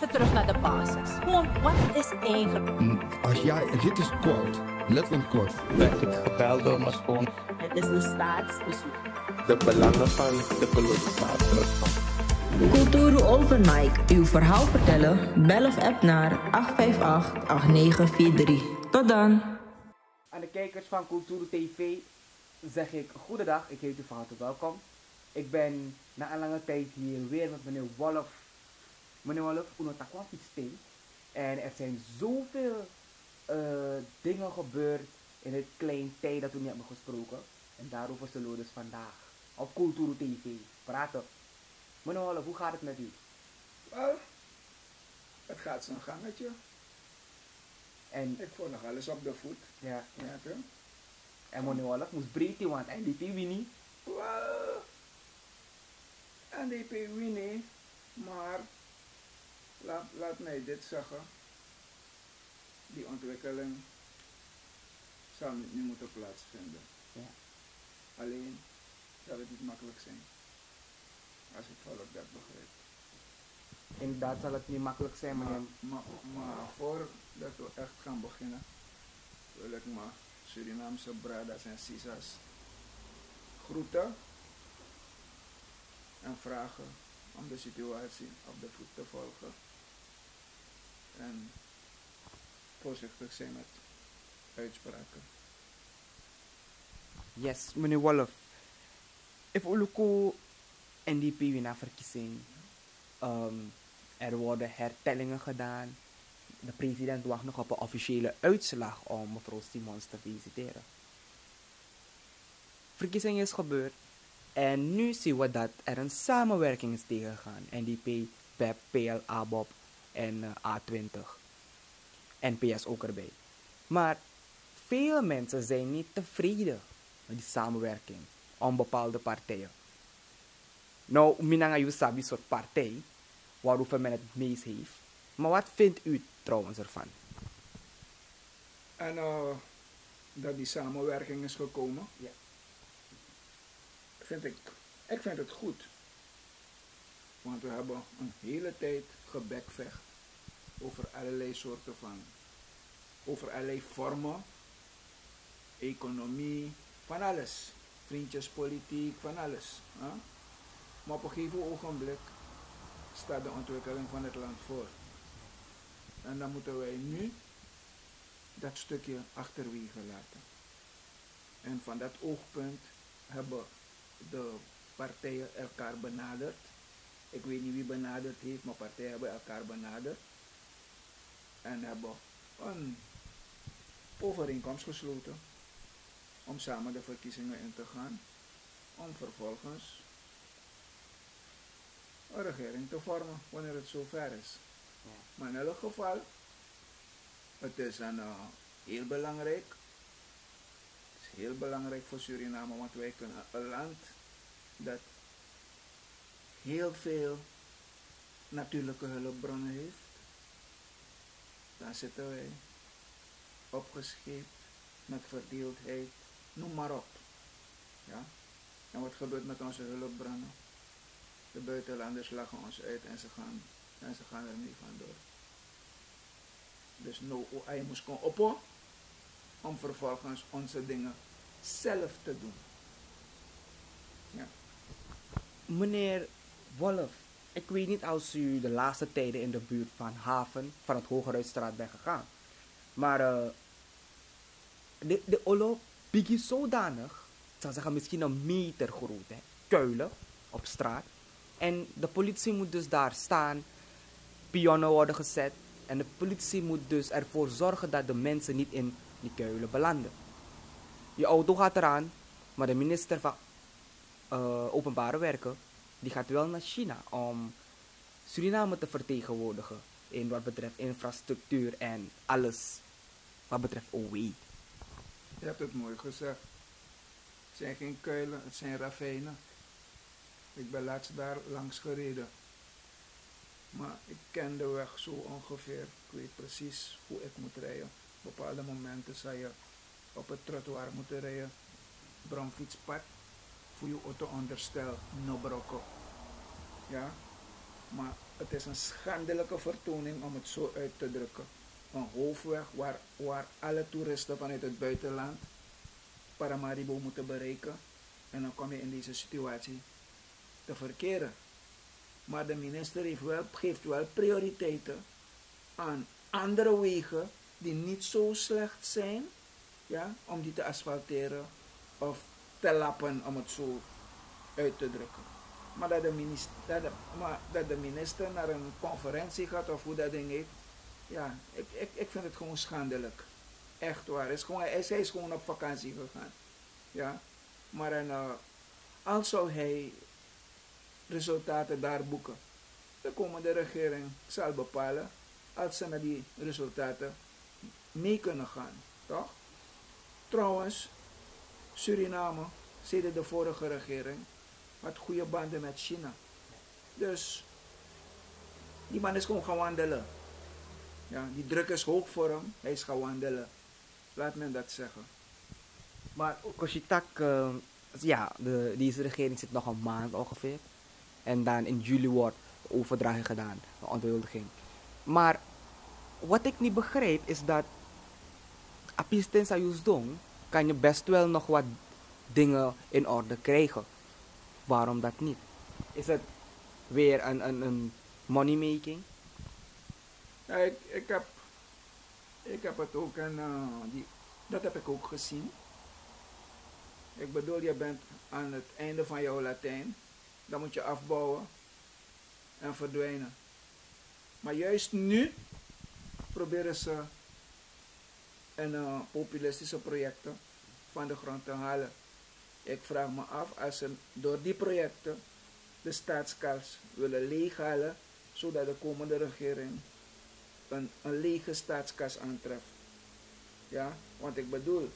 even terug naar de basis. Gewoon, wat is eigenlijk? Als jij, dit is kort, letterlijk kort. Werd ik gebeld door mijn schoon. Het is een staatsbezoek. De belangen van de kolonisator. Kulturu Open Mic. Uw verhaal vertellen? Bel of app naar 858-8943. Tot dan. Aan de kijkers van Kulturu TV zeg ik goedendag, ik heet u van harte welkom. Ik ben na een lange tijd hier weer met meneer Wolf. Meneer Wolf, unotakwa steen. En er zijn zoveel dingen gebeurd in het klein tijd dat we niet hebben gesproken. En daarover zullen we dus vandaag op Kulturu TV praten. Meneer Wolf, hoe gaat het met u? Wel, het gaat zijn gangetje. En, Ik voel nog alles op de voet. ja, Ja, toch? en meneer Wolf moest breken, want NDP win niet. Wel, NDP winnen, maar laat mij dit zeggen. Die ontwikkeling zal niet moeten plaatsvinden. Ja. Alleen zal het niet makkelijk zijn. Als het volk dat begrijpt. Inderdaad zal het niet makkelijk zijn, meneer. Maar voordat we echt gaan beginnen, wil ik mijn Surinaamse bradas en sisas groeten en vragen om de situatie op de voet te volgen en voorzichtig zijn met uitspraken. Yes, meneer Wolf. If Uluko NDP winnaar verkiezing, er worden hertellingen gedaan. De president wacht nog op een officiële uitslag om mevrouw Simons te feliciteren. Verkiezing is gebeurd en nu zien we dat er een samenwerking is tegengegaan. NDP, PEP, PL, ABOP en A20. NPS ook erbij. Maar veel mensen zijn niet tevreden met die samenwerking om bepaalde partijen. Nou, minanga you sabi soort partij waarover men het meest heeft. Maar wat vindt u trouwens ervan? En dat die samenwerking is gekomen, Ja. ik vind het goed. Want we hebben een hele tijd gebekvecht over allerlei soorten van, over allerlei vormen, economie, van alles. Vriendjespolitiek, van alles. Hè? Maar op een gegeven ogenblik staat de ontwikkeling van het land voor. En dan moeten wij nu dat stukje achterwege laten. En van dat oogpunt hebben de partijen elkaar benaderd. Ik weet niet wie benaderd heeft, maar partijen hebben elkaar benaderd. En hebben een overeenkomst gesloten om samen de verkiezingen in te gaan. Om vervolgens een regering te vormen wanneer het zover is. Ja. Maar in elk geval, het is heel belangrijk. Het is heel belangrijk voor Suriname, want wij kunnen een land dat heel veel natuurlijke hulpbronnen heeft. Dan zitten wij opgescheept met verdeeldheid, noem maar op. Ja? En wat gebeurt met onze hulpbronnen? De buitenlanders lachen ons uit en ze gaan er niet vandoor. Dus nou, je moest komen op om vervolgens onze dingen zelf te doen. Ja. Meneer Wolf, ik weet niet als u de laatste tijden in de buurt van Haven, van het Hogeruitstraat bent gegaan. Maar de Olo biggie zodanig, ik zou zeggen misschien een meter groot, hè, kuilen op straat. En de politie moet dus daar staan, pionnen worden gezet. En de politie moet dus ervoor zorgen dat de mensen niet in die kuilen belanden. Je auto gaat eraan, maar de minister van Openbare Werken, die gaat wel naar China om Suriname te vertegenwoordigen in wat betreft infrastructuur en alles wat betreft OW. Je hebt het mooi gezegd. Het zijn geen kuilen, het zijn ravijnen. Ik ben laatst daar langs gereden. Maar ik ken de weg zo ongeveer. Ik weet precies hoe ik moet rijden. Op bepaalde momenten zou je op het trottoir moeten rijden. Bromfietspad. Voor je auto onderstel, no brokken. Ja. Maar Het is een schandelijke vertoning om het zo uit te drukken. Een hoofdweg waar alle toeristen vanuit het buitenland Paramaribo moeten bereiken. En dan kom je in deze situatie te verkeren. Maar de minister geeft wel prioriteiten aan andere wegen die niet zo slecht zijn, ja, om die te asfalteren of te lappen, om het zo uit te drukken. Maar dat de minister naar een conferentie gaat of hoe dat ding heet, ja, ik vind het gewoon schandelijk. Echt waar. Hij is gewoon op vakantie gegaan. Ja. Maar als zou hij resultaten daar boeken, dan komen de regering zal bepalen als ze met die resultaten mee kunnen gaan. Toch? Trouwens, Suriname, sinds de vorige regering, had goede banden met China. Dus die man is gewoon gaan wandelen. Ja, die druk is hoog voor hem, hij is gaan wandelen. Laat men dat zeggen. Maar Koshitak, ja, deze regering zit nog een maand ongeveer. En dan in juli wordt de overdraging gedaan, de onthuldiging. Maar wat ik niet begrijp is dat apisten sa doen, kan je best wel nog wat dingen in orde krijgen. Waarom dat niet? Is het weer een money making? Ja, ik heb het ook dat heb ik ook gezien. Ik bedoel, je bent aan het einde van jouw Latijn. Dan moet je afbouwen en verdwijnen. Maar juist nu proberen ze populistische projecten van de grond te halen. Ik vraag me af als ze door die projecten de staatskas willen leeghalen, zodat de komende regering een lege staatskas aantreft. Ja, want ik bedoel,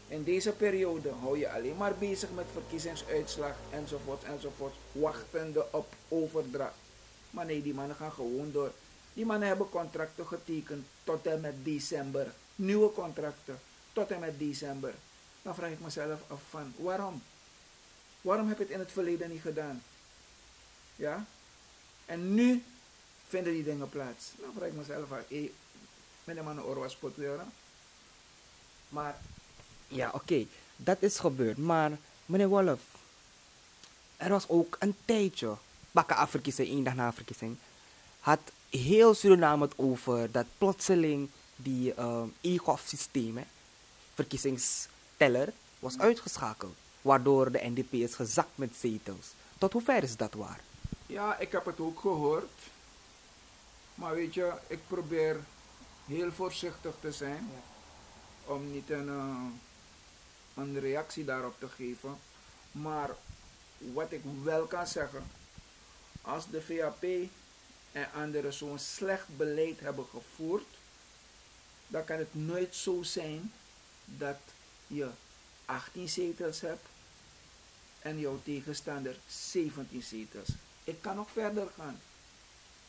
in deze periode hou je alleen maar bezig met verkiezingsuitslag enzovoort, wachtende op overdracht. Maar nee, die mannen gaan gewoon door. Die mannen hebben contracten getekend tot en met december. Nieuwe contracten tot en met december. Dan vraag ik mezelf af van, waarom? Waarom heb je het in het verleden niet gedaan? Ja? En nu vinden die dingen plaats. Dan vraag ik mezelf af, met de mannen oor was pot weer. Maar, ja, oké, dat is gebeurd. Maar, meneer Wolf, er was ook een tijdje, bakken verkiezing, 1 dag na verkiezing, had heel Suriname het over dat plotseling die EGOF-systeem, verkiezingsteller, was uitgeschakeld. Waardoor de NDP is gezakt met zetels. Tot hoever is dat waar? Ja, ik heb het ook gehoord. Maar weet je, ik probeer heel voorzichtig te zijn. Ja. Om niet een reactie daarop te geven. Maar wat ik wel kan zeggen, als de VAP en anderen zo'n slecht beleid hebben gevoerd, dan kan het nooit zo zijn dat je 18 zetels hebt en jouw tegenstander 17 zetels. Ik kan nog verder gaan.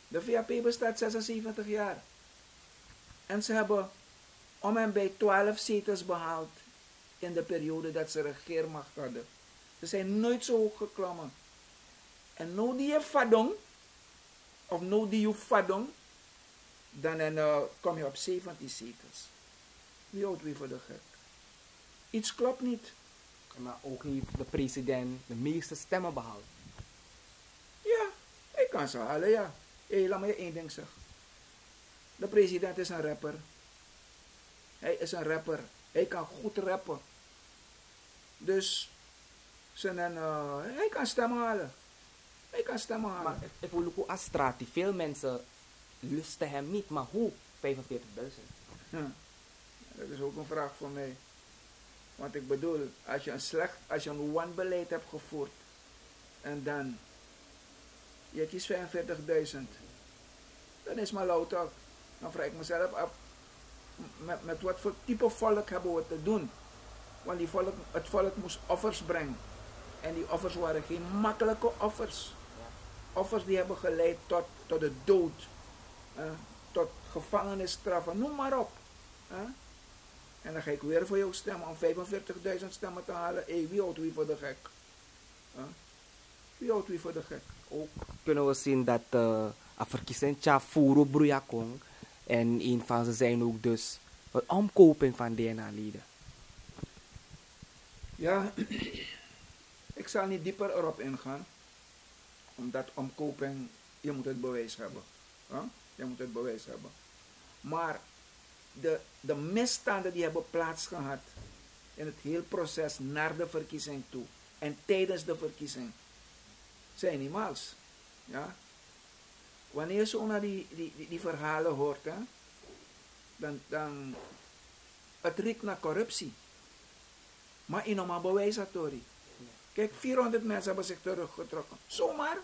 De VAP bestaat 76 jaar. En ze hebben om en bij 12 zetels behaald in de periode dat ze regeermacht hadden. Ze zijn nooit zo hoog geklommen. En nu die je vadong, of nu die je vadong, dan kom je op 17 zetels. Wie houdt wie voor de gek? Iets klopt niet. Maar ook heeft de president de meeste stemmen behaald. Ja, hij kan ze halen, ja. Hé, laat me je één ding zeggen. De president is een rapper. Hij is een rapper. Hij kan goed rappen. Dus hij kan stemmen halen. Hij kan stemmen halen. Maar ik voel ook als straat, die veel mensen lusten hem niet. Maar hoe? 45.000. Dat is ook een vraag voor mij. Want ik bedoel, als je een wanbeleid hebt gevoerd en dan je kiest 45.000, dan is maar louter. Dan vraag ik mezelf af, met wat voor type volk hebben we te doen? Want het volk moest offers brengen. En die offers waren geen makkelijke offers. Offers die hebben geleid tot de dood. Tot gevangenisstraffen, noem maar op. En dan ga ik weer voor jou stemmen om 45.000 stemmen te halen. Wie houdt wie voor de gek? Wie houdt wie voor de gek? Ook kunnen we zien dat een verkiezing tja furo broejakong. En een van ze zijn ook dus het omkoping van DNA-leden. Ja, ik zal niet dieper erop ingaan. Omdat omkoping, je moet het bewijs hebben. Huh? Je moet het bewijs hebben. Maar de misstanden die hebben plaatsgehad in het hele proces naar de verkiezing toe en tijdens de verkiezing zijn niet mals. Ja? Wanneer je zo naar die verhalen hoort, hè, dan het riekt naar corruptie. Maar in een bewijs had Tori. Kijk, 400 mensen hebben zich teruggetrokken. Zomaar,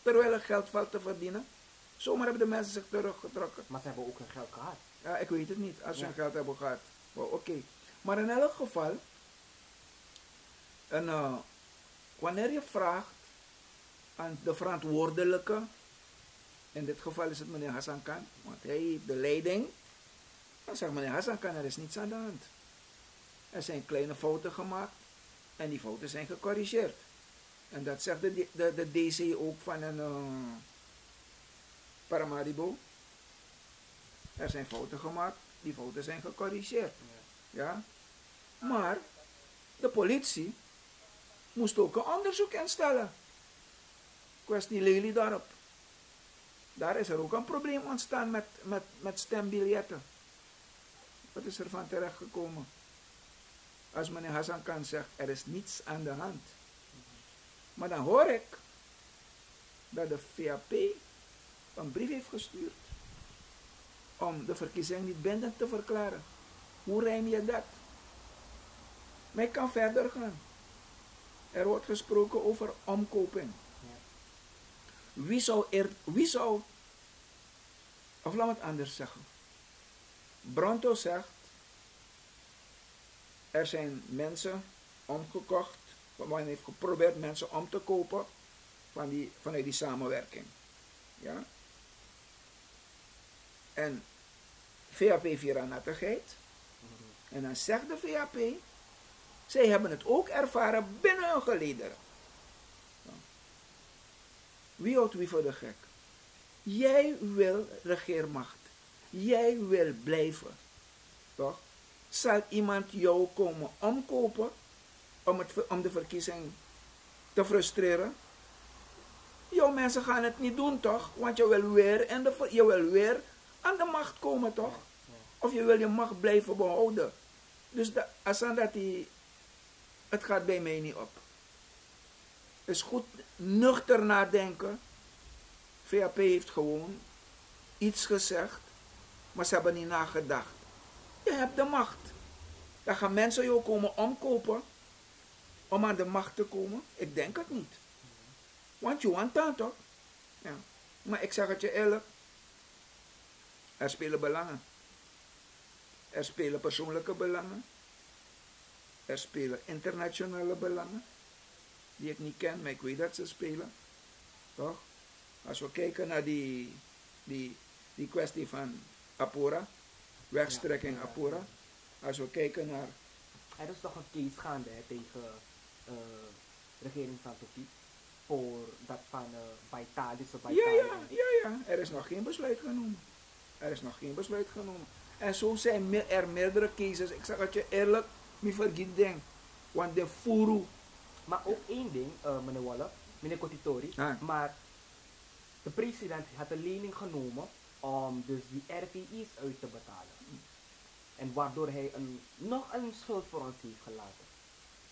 terwijl er geld valt te verdienen. Zomaar hebben de mensen zich teruggetrokken. Maar ze hebben ook hun geld gehad. Ja, ik weet het niet, als ze hun geld hebben gehad. Oh, oké. Maar in elk geval, wanneer je vraagt aan de verantwoordelijke, in dit geval is het meneer Hassan Khan, want hij heeft de leiding, dan zegt meneer Hassan Khan, er is niets aan de hand. Er zijn kleine fouten gemaakt en die fouten zijn gecorrigeerd. En dat zegt de DC ook van een Paramaribo. Er zijn fouten gemaakt, die fouten zijn gecorrigeerd. Ja? Maar de politie moest ook een onderzoek instellen. Kwestie Lelydorp. Daar is er ook een probleem ontstaan met stembiljetten. Wat is er van terechtgekomen? Als meneer Hassan Khan zegt, er is niets aan de hand. Maar dan hoor ik dat de VAP een brief heeft gestuurd om de verkiezing niet bindend te verklaren. Hoe rijm je dat? Maar ik kan verder gaan. Er wordt gesproken over omkoping. Wie zou, of laat me het anders zeggen. Bronto zegt, er zijn mensen omgekocht, men heeft geprobeerd mensen om te kopen vanuit die samenwerking. Ja? En VAP viert nattigheid. En dan zegt de VAP, zij hebben het ook ervaren binnen hun gelederen. Wie houdt wie voor de gek? Jij wil regeermacht. Jij wil blijven. Toch? Zal iemand jou komen omkopen om de verkiezing te frustreren? Jouw mensen gaan het niet doen, toch? Want je wil weer aan de macht komen, toch? Of je wil je macht blijven behouden. Dus het gaat bij mij niet op. Het is goed nuchter nadenken. VAP heeft gewoon iets gezegd, maar ze hebben niet nagedacht. Je hebt de macht. Dan gaan mensen jou komen omkopen om aan de macht te komen. Ik denk het niet. Want je want dat toch? Ja. Maar ik zeg het je eerlijk. Er spelen belangen. Er spelen persoonlijke belangen. Er spelen internationale belangen. Die ik niet ken, maar ik weet dat ze spelen. Toch? Als we kijken naar die kwestie van Apura. Wegstrekking Apura. Als we kijken naar... Er is toch een case gaande tegen de regering van Turkije. Voor dat van Baitalis of Baitalis. Ja. Er is nog geen besluit genomen. En zo zijn er meerdere cases. Ik zeg het je eerlijk, me vergiet denk. Want de furu. Maar ook één ding, meneer Walle, meneer Kotitori. Maar de president had een lening genomen om dus die RTI's uit te betalen. En waardoor hij nog een schuld voor ons heeft gelaten.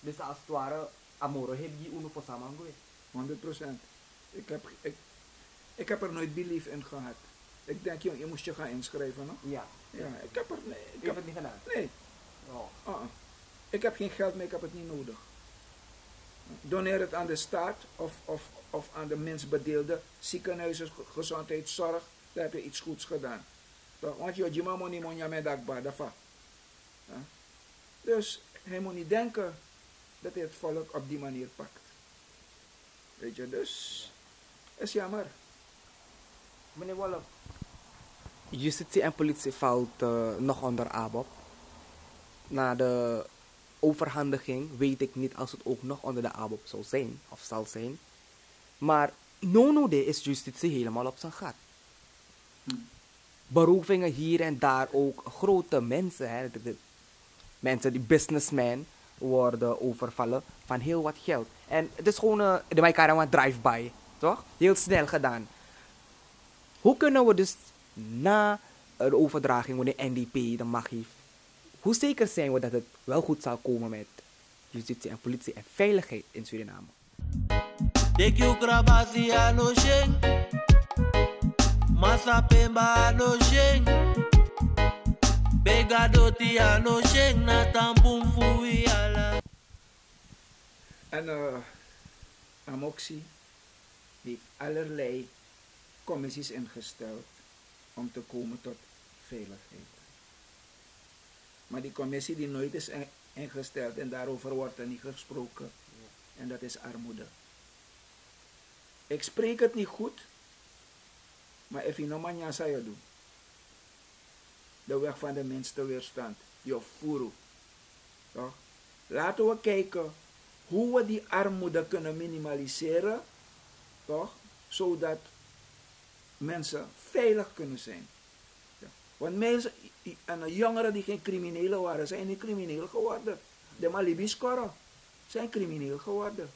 Dus als het ware, Amoro heb je uno voor samen 100%. Ik heb er nooit belief in gehad. Ik denk, je moest je gaan inschrijven, no? Ja. Ik heb het niet gedaan? Nee. Oh. Ik heb geen geld, maar ik heb het niet nodig. Doneer het aan de staat of aan de minstbedeelde ziekenhuizen, gezondheidszorg, dan heb je iets goeds gedaan. Toch? Want je moet niet met dat. Dus hij moet niet denken dat hij het volk op die manier pakt. Weet je, dus is jammer. Meneer Walle, justitie en politie valt nog onder ABOP. Na de overhandiging weet ik niet als het ook nog onder de ABOP zou zijn of zal zijn. Maar no is justitie helemaal op zijn gat. berovingen hier en daar ook grote mensen, hè, mensen die businessmen worden overvallen van heel wat geld. En het is gewoon de Maikara drive-by, toch? Heel snel gedaan. Hoe kunnen we dus na de overdraging, wanneer NDP de macht heeft, hoe zeker zijn we dat het wel goed zal komen met justitie en politie en veiligheid in Suriname? Dekyu krabasi ano sheng, masa pemba ano sheng, begadoti ano sheng na tampum fui ala. En Amoxie heeft allerlei commissies ingesteld om te komen tot veiligheid. Maar die commissie die nooit is ingesteld en daarover wordt er niet gesproken. En dat is armoede. Ik spreek het niet goed, maar if je no manja zou je doen. De weg van de minste weerstand, je furu. Toch? Laten we kijken hoe we die armoede kunnen minimaliseren, toch? Zodat mensen veilig kunnen zijn. Ja. Want mensen en jongeren die geen criminelen waren, zijn niet crimineel geworden. De Malibi-scoren zijn crimineel geworden.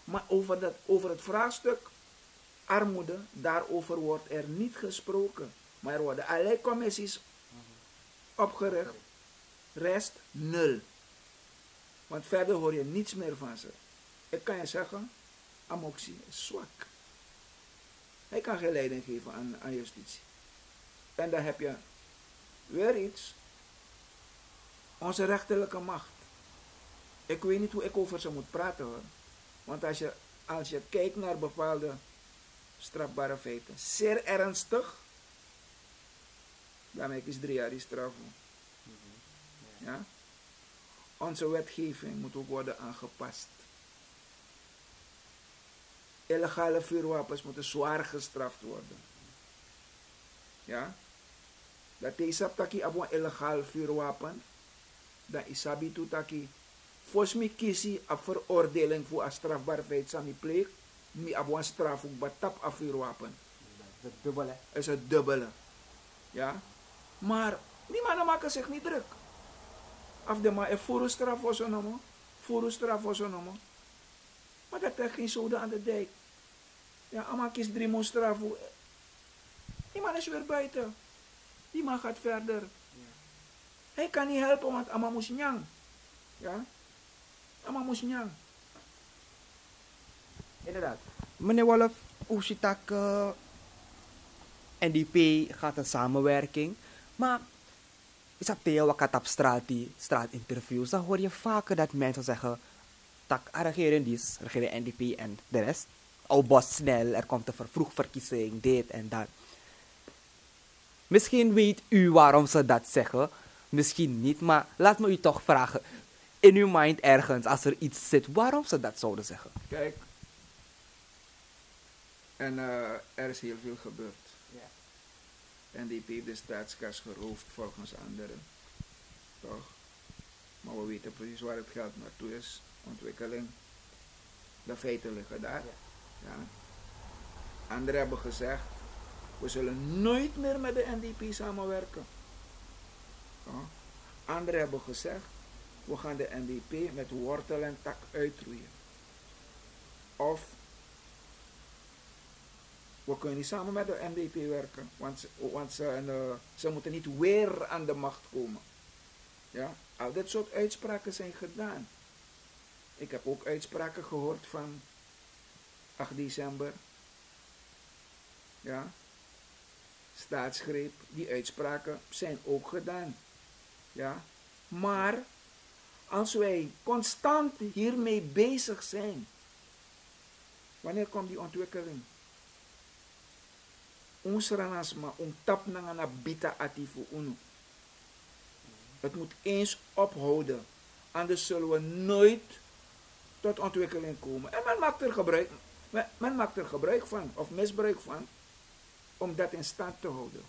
Maar over het vraagstuk armoede, daarover wordt er niet gesproken. Maar er worden allerlei commissies opgericht. Rest nul. Want verder hoor je niets meer van ze. Ik kan je zeggen, Amoxie is zwak. Hij kan geen leiding geven aan justitie. En dan heb je weer iets. Onze rechterlijke macht. Ik weet niet hoe ik over ze moet praten hoor. Want als je kijkt naar bepaalde strafbare feiten, zeer ernstig, dan is 3 jaar die straf. Ja? Onze wetgeving moet ook worden aangepast. Illegale vuurwapens moeten zwaar gestraft worden. Ja? Dat deze taki abo een illegaal vuurwapen, dan isabi tu taki volgens kiesie op veroordeling voor een strafbaar feit sami pleeg, mi abo een straf ook batap af vuurwapen. Dat is het dubbele. Is het dubbele. Ja? Maar die mannen maken zich niet druk. Af de maar voor straf was er nog. Voor straf was er nog. Maar dat is geen zoden aan de dijk. Ja, allemaal kies 3 maanden straf. Die man is weer buiten. Die man gaat verder. Ja. Hij kan niet helpen, want allemaal moest nyang. Ja? Allemaal moest nyang. Inderdaad. Meneer Wolf, Oeshitak, NDP gaat een samenwerking. Maar is dat heel wat op straatinterviews, dan hoor je vaker dat mensen zeggen, tak, regering NDP en de rest. Oh, bos snel, er komt een vervroegd verkiezing, dit en dat. Misschien weet u waarom ze dat zeggen, misschien niet, maar laat me u toch vragen, in uw mind ergens, als er iets zit, waarom ze dat zouden zeggen. Kijk, en er is heel veel gebeurd. Ja. NDP heeft de staatskas geroofd volgens anderen. Toch? Maar we weten precies waar het geld naartoe is. Ontwikkeling. De feiten liggen daar. Ja. Anderen hebben gezegd, we zullen nooit meer met de NDP samenwerken. Anderen hebben gezegd, we gaan de NDP met wortel en tak uitroeien. Of we kunnen niet samen met de NDP werken, want ze moeten niet weer aan de macht komen. Ja? Al dit soort uitspraken zijn gedaan. Ik heb ook uitspraken gehoord van 8 december. Ja? Staatsgreep, die uitspraken zijn ook gedaan. Ja? Maar als wij constant hiermee bezig zijn, wanneer komt die ontwikkeling? Ons ranasma, tap na bita atifu unu. Het moet eens ophouden, anders zullen we nooit tot ontwikkeling komen. En men maakt er gebruik van, of misbruik van, om dat in stand te houden.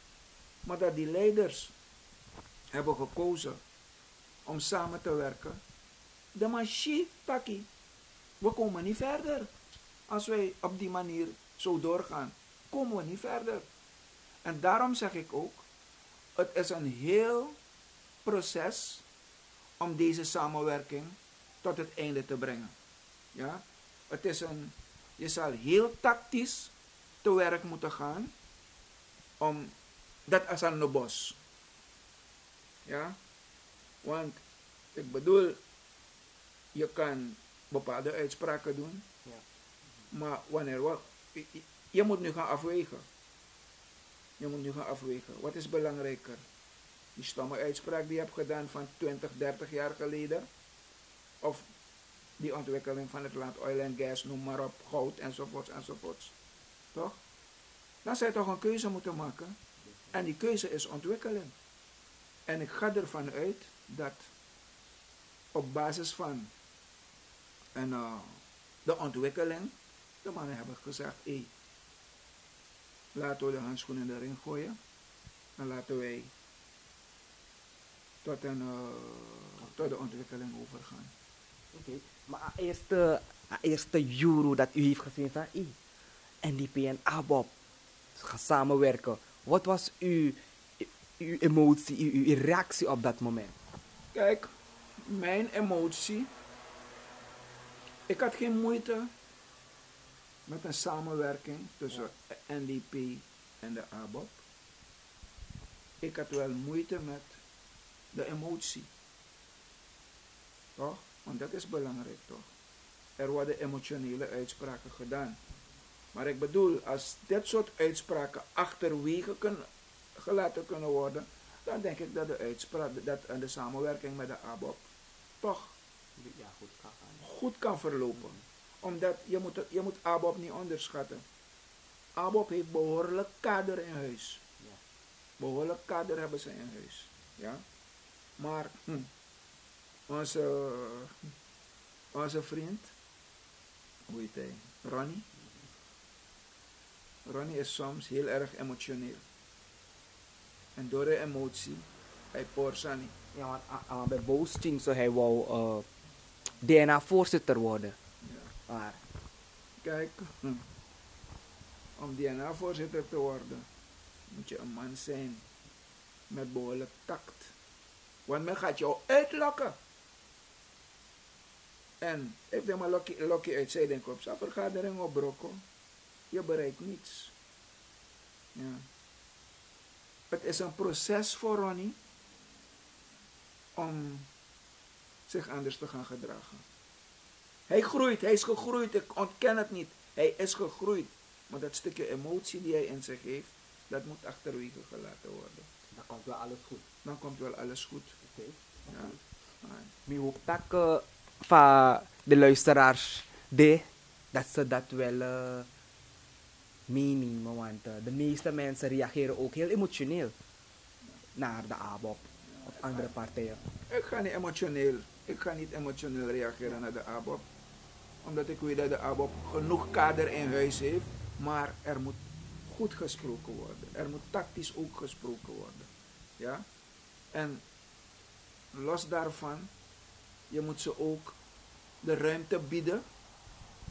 Maar dat die leiders hebben gekozen om samen te werken, de machine taki, we komen niet verder. Als wij op die manier zo doorgaan, komen we niet verder. En daarom zeg ik ook, Het is een heel proces om deze samenwerking tot het einde te brengen. Ja? Het is je zal heel tactisch te werk moeten gaan om dat als aan de bos. Ja? Want ik bedoel, je kan bepaalde uitspraken doen, Ja. maar wanneer je moet nu gaan afwegen. Je moet nu gaan afwegen. Wat is belangrijker? Die stomme uitspraak die je hebt gedaan van 20, 30 jaar geleden? Of die ontwikkeling van het land, oil en gas, noem maar op, goud enzovoorts enzovoorts. Toch? Dan zou je toch een keuze moeten maken. En die keuze is ontwikkeling. En ik ga ervan uit dat op basis van de ontwikkeling, de mannen hebben gezegd, laten we de handschoenen erin gooien. En laten wij tot de ontwikkeling overgaan. Oké. Maar eerste euro dat u heeft gezien van NDP en ABOP gaan samenwerken. Wat was uw emotie, uw reactie op dat moment? Kijk, mijn emotie. Ik had geen moeite met een samenwerking tussen NDP en de ABOP. Ik had wel moeite met de emotie. Toch? Want dat is belangrijk, toch? Er worden emotionele uitspraken gedaan. Maar ik bedoel, als dit soort uitspraken achterwege gelaten kunnen worden, dan denk ik dat de uitspraak, dat de samenwerking met de ABOP toch goed kan verlopen. Omdat je moet ABOP niet onderschatten. ABOP heeft behoorlijk kader in huis. Behoorlijk kader hebben ze in huis. Ja? Maar onze vriend, hoe heet hij? Ronnie is soms heel erg emotioneel. En door de emotie, hij porsani. Ja, want bij Boosting zo hij wou DNA-voorzitter worden. Ja. Maar Kijk, om DNA-voorzitter te worden, moet je een man zijn met behoorlijk tact. Want men gaat jou uitlokken. En heeft hij maar lokje uit zij denkt op zijn vergadering op Brokko. Je bereikt niets. Ja. Het is een proces voor Ronnie om zich anders te gaan gedragen. Hij groeit, hij is gegroeid, ik ontken het niet. Hij is gegroeid. Maar dat stukje emotie die hij in zich heeft, dat moet achterwege gelaten worden. dan komt wel alles goed. Dan komt wel alles goed. Oké. Ja. Ik hoop dat van de luisteraars dat ze dat wel meenemen. Want de meeste mensen reageren ook heel emotioneel naar de ABOP of andere partijen. Ik ga niet emotioneel reageren naar de ABOP. Omdat ik weet dat de ABOP genoeg kader in huis heeft. Maar er moet goed gesproken worden. Er moet tactisch ook gesproken worden. Ja? En los daarvan, je moet ze ook de ruimte bieden.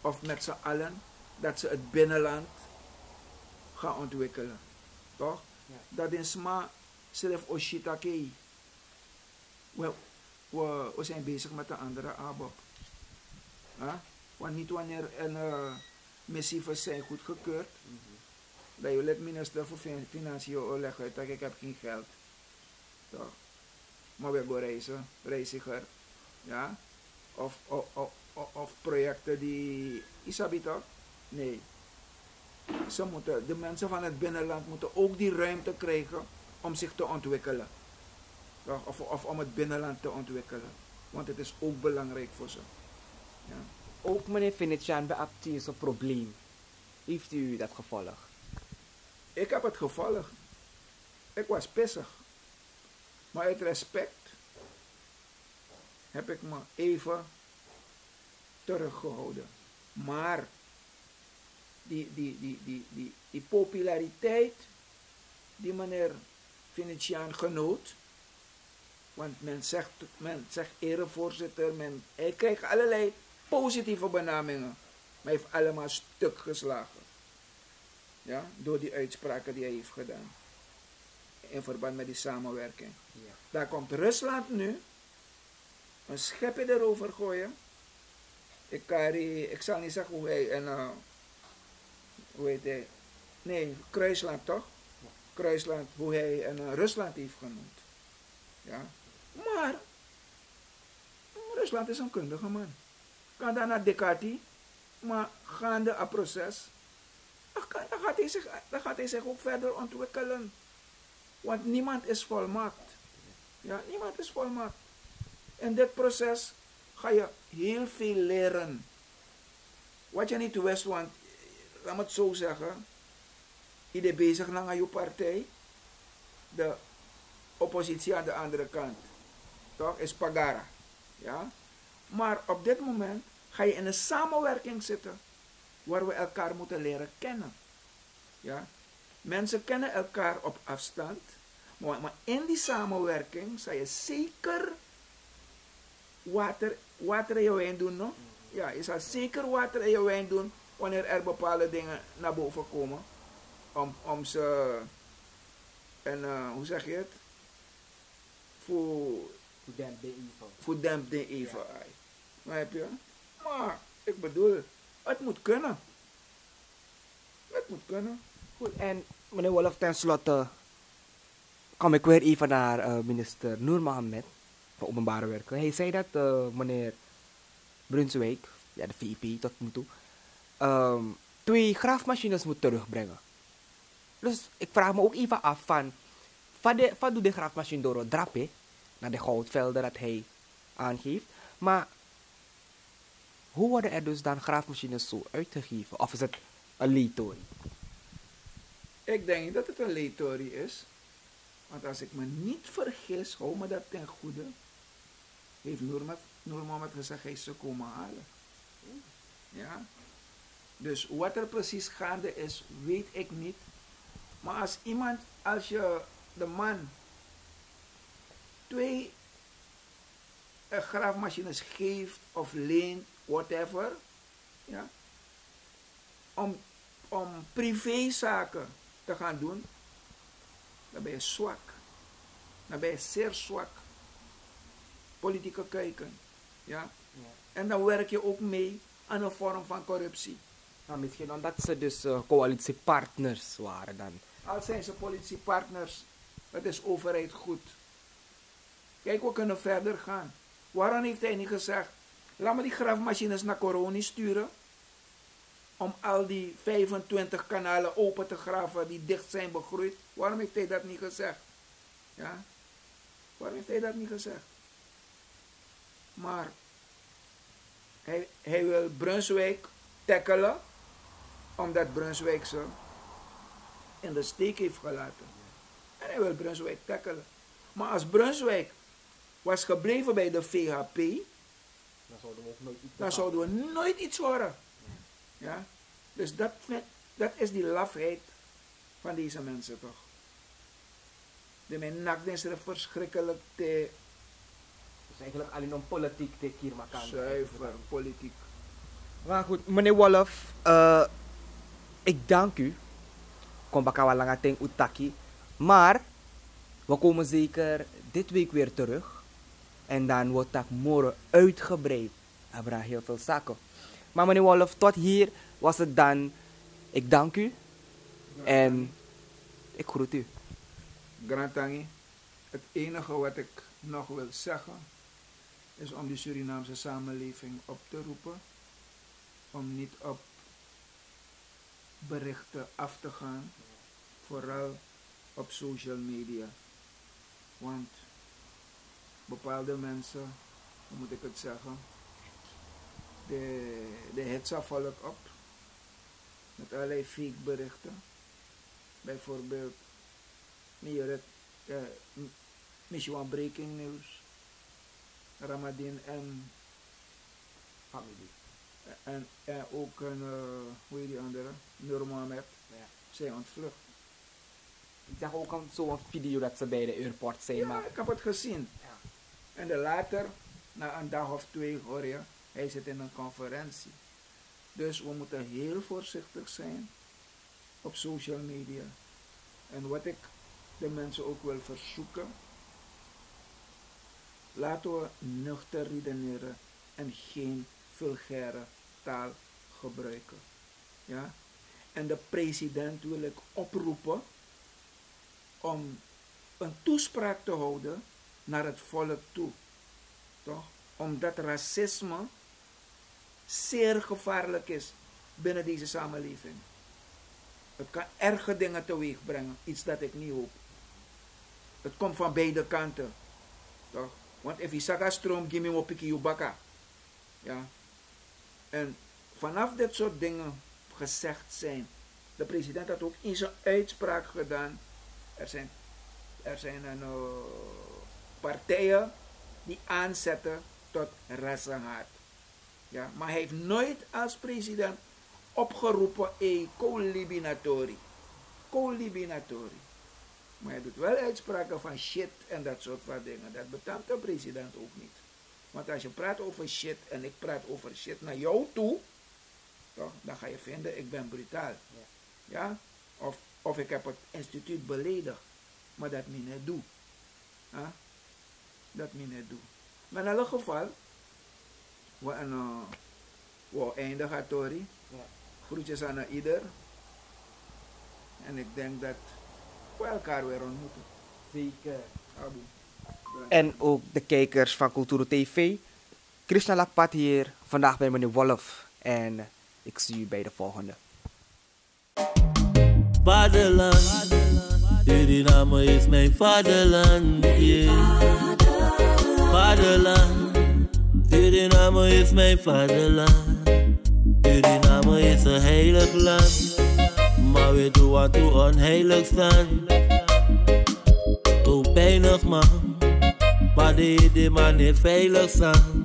Of met z'n allen, dat ze het binnenland gaan ontwikkelen. Toch? Ja. Dat is maar zelf Oshitake. We zijn bezig met de andere ABOP. Want niet wanneer missives zijn goedgekeurd, dat je let minister voor Financiën leggen uit dat ik heb geen geld. Toch? Maar we gaan reiziger. Ja? Of projecten die... Isabi toch? Nee. De mensen van het binnenland moeten ook die ruimte krijgen om zich te ontwikkelen. Of om het binnenland te ontwikkelen. Want het is ook belangrijk voor ze. Ja. Ook meneer Venetiaan bij Abti is een probleem. Heeft u dat gevolgd? Ik heb het gevolgd. Ik was pissig. Maar uit respect heb ik me even teruggehouden. Maar die populariteit die meneer Venetiaan genoot, want men zegt erevoorzitter, hij krijgt allerlei positieve benamingen, maar hij heeft allemaal stuk geslagen. Ja, door die uitspraken die hij heeft gedaan. in verband met die samenwerking. Ja. Daar komt Rusland nu een schepje erover gooien. Ik zal niet zeggen hoe hij en hoe heet hij? Nee, Kruisland toch? Ja. Kruisland, hoe hij en Rusland heeft genoemd. Ja. Maar Rusland is een kundige man. Kan daar naar Dekati, maar gaande het proces, dan gaat hij zich ook verder ontwikkelen. Want niemand is volmaakt. Ja, niemand is volmaakt. In dit proces ga je heel veel leren. Wat je niet wist, want laat me het zo zeggen, iedereen bezig naar je partij, de oppositie aan de andere kant, toch, is Pagara. Ja? Maar op dit moment ga je in een samenwerking zitten, waar we elkaar moeten leren kennen. Ja? Mensen kennen elkaar op afstand, maar in die samenwerking zal je zeker water in je wijn doen. No? Ja, je zal zeker water in je wijn doen wanneer er bepaalde dingen naar boven komen. Om ze, en hoe zeg je het? Voor demp de even. Snap je? Maar ik bedoel, het moet kunnen. Het moet kunnen. Goed, en meneer Wolf, tenslotte kom ik weer even naar minister Noor Mohammed van Openbare Werken. Hij zei dat meneer Brunswijk, ja, de VP tot nu toe, 2 graafmachines moet terugbrengen. Dus ik vraag me ook even af van, wat doet de graafmachine door het drappen naar de goudvelden dat hij aangeeft. Maar hoe worden er dus dan graafmachines zo uitgegeven? Of is het een leetorie? Ik denk dat het een leetorie is. Want als ik me niet vergis, hou me dat ten goede, heeft Noor Mohammed gezegd, hij is ze komen halen. Ja? Dus wat er precies gaande is, weet ik niet. Maar als je de man 2 graafmachines geeft of leent, whatever, ja, om privézaken te gaan doen, dan ben je zwak. Dan ben je zeer zwak. Politieke kijken. Ja? Ja. En dan werk je ook mee aan een vorm van corruptie. Nou, misschien omdat ze dus coalitiepartners waren dan. Al zijn ze coalitiepartners, het is overheid goed. Kijk, we kunnen verder gaan. Waarom heeft hij niet gezegd, laat me die graafmachines naar Coroni sturen, om al die 25 kanalen open te graven die dicht zijn begroeid? Waarom heeft hij dat niet gezegd? Ja? Waarom heeft hij dat niet gezegd? Maar hij wil Brunswijk tackelen, omdat Brunswijk ze in de steek heeft gelaten. En hij wil Brunswijk tackelen. Maar als Brunswijk was gebleven bij de VHP, dan zouden we nooit iets horen. Ja? Dus dat is die lafheid van deze mensen toch. De men nakt is er verschrikkelijk te... Dus eigenlijk alleen om politiek te kiermaken. Zuiver politiek. Maar goed, meneer Wolf, ik dank u. Kom bakawa langateng utaki. Maar we komen zeker dit week weer terug. En dan wordt dat morgen uitgebreid. We hebben heel veel zaken. Maar meneer Wolf, tot hier was het dan. Ik dank u. En ik groet u. Grantangi, het enige wat ik nog wil zeggen is om de Surinaamse samenleving op te roepen om niet op berichten af te gaan, vooral op social media. Want bepaalde mensen, hoe moet ik het zeggen, de hetsa volk op met allerlei fake berichten. Bijvoorbeeld, misschien breaking news, Ramadan en Familie. En ook een, hoe heet die andere, Noor Mohammed, Ja. zijn ontvlucht. Ik zag ook zo'n video dat ze bij de airport zijn. Ja, Maar... ik heb het gezien. Ja. En dan later, na een dag of 2, hoor je, hij zit in een conferentie. Dus we moeten heel voorzichtig zijn op social media. En wat ik de mensen ook wil verzoeken. Laten we nuchter redeneren en geen vulgaire taal gebruiken. Ja? En de president wil ik oproepen om een toespraak te houden naar het volk toe. Toch? Omdat racisme zeer gevaarlijk is binnen deze samenleving. Het kan erge dingen teweeg brengen, iets dat ik niet hoop. Het komt van beide kanten. Toch? Want if Isaka stroom, give me op piki ubaka. Ja. En vanaf dit soort dingen gezegd zijn, de president had ook in zijn uitspraak gedaan, er zijn partijen die aanzetten tot rassenhaat. Ja, maar hij heeft nooit als president opgeroepen co-libinatori. Co-libinatori. Maar hij doet wel uitspraken van shit en dat soort van dingen. Dat betaamt de president ook niet. Want als je praat over shit en ik praat over shit naar jou toe, toch, dan ga je vinden ik ben brutaal. Ja? Of ik heb het instituut beledigd. Maar dat me niet doe. Ja? Dat me niet doe. Maar in alle geval, we eindigen, Tori. Groetjes aan ieder. En ik denk dat we elkaar weer ontmoeten. Zeker. Abu. En ook de kijkers van Culturo TV. Krishna Lakpat hier, vandaag bij meneer Wolf. En ik zie u bij de volgende. Vaderland, Suriname is mijn vaderland. Yeah. Vaderland, Suriname is mijn vaderland. Suriname is een heilig land, maar we doen wat we onheilig staan. Zo weinig man, maar de man niet veilig staan.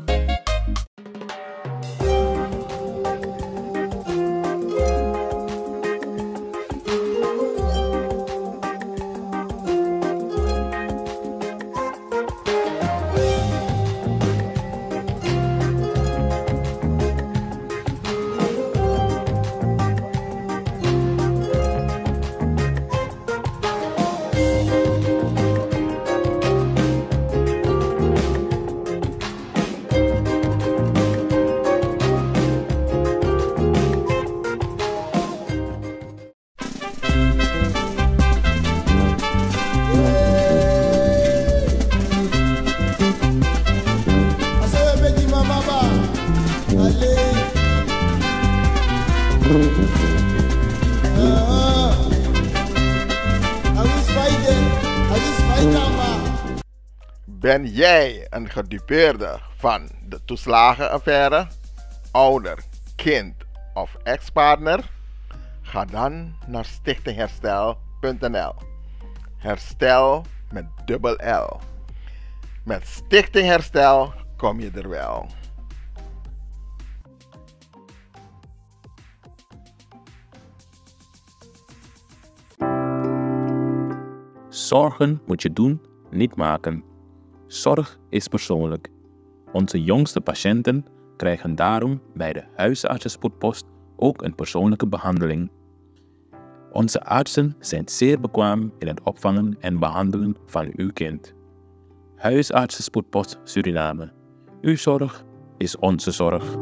Ben jij een gedupeerde van de toeslagenaffaire, ouder, kind of ex-partner? Ga dan naar stichtingherstel.nl. Herstel met dubbel L. Met Stichting Herstel kom je er wel. Zorgen moet je doen, niet maken. Zorg is persoonlijk. Onze jongste patiënten krijgen daarom bij de huisartsenspoedpost ook een persoonlijke behandeling. Onze artsen zijn zeer bekwaam in het opvangen en behandelen van uw kind. Huisartsenspoedpost Suriname. Uw zorg is onze zorg.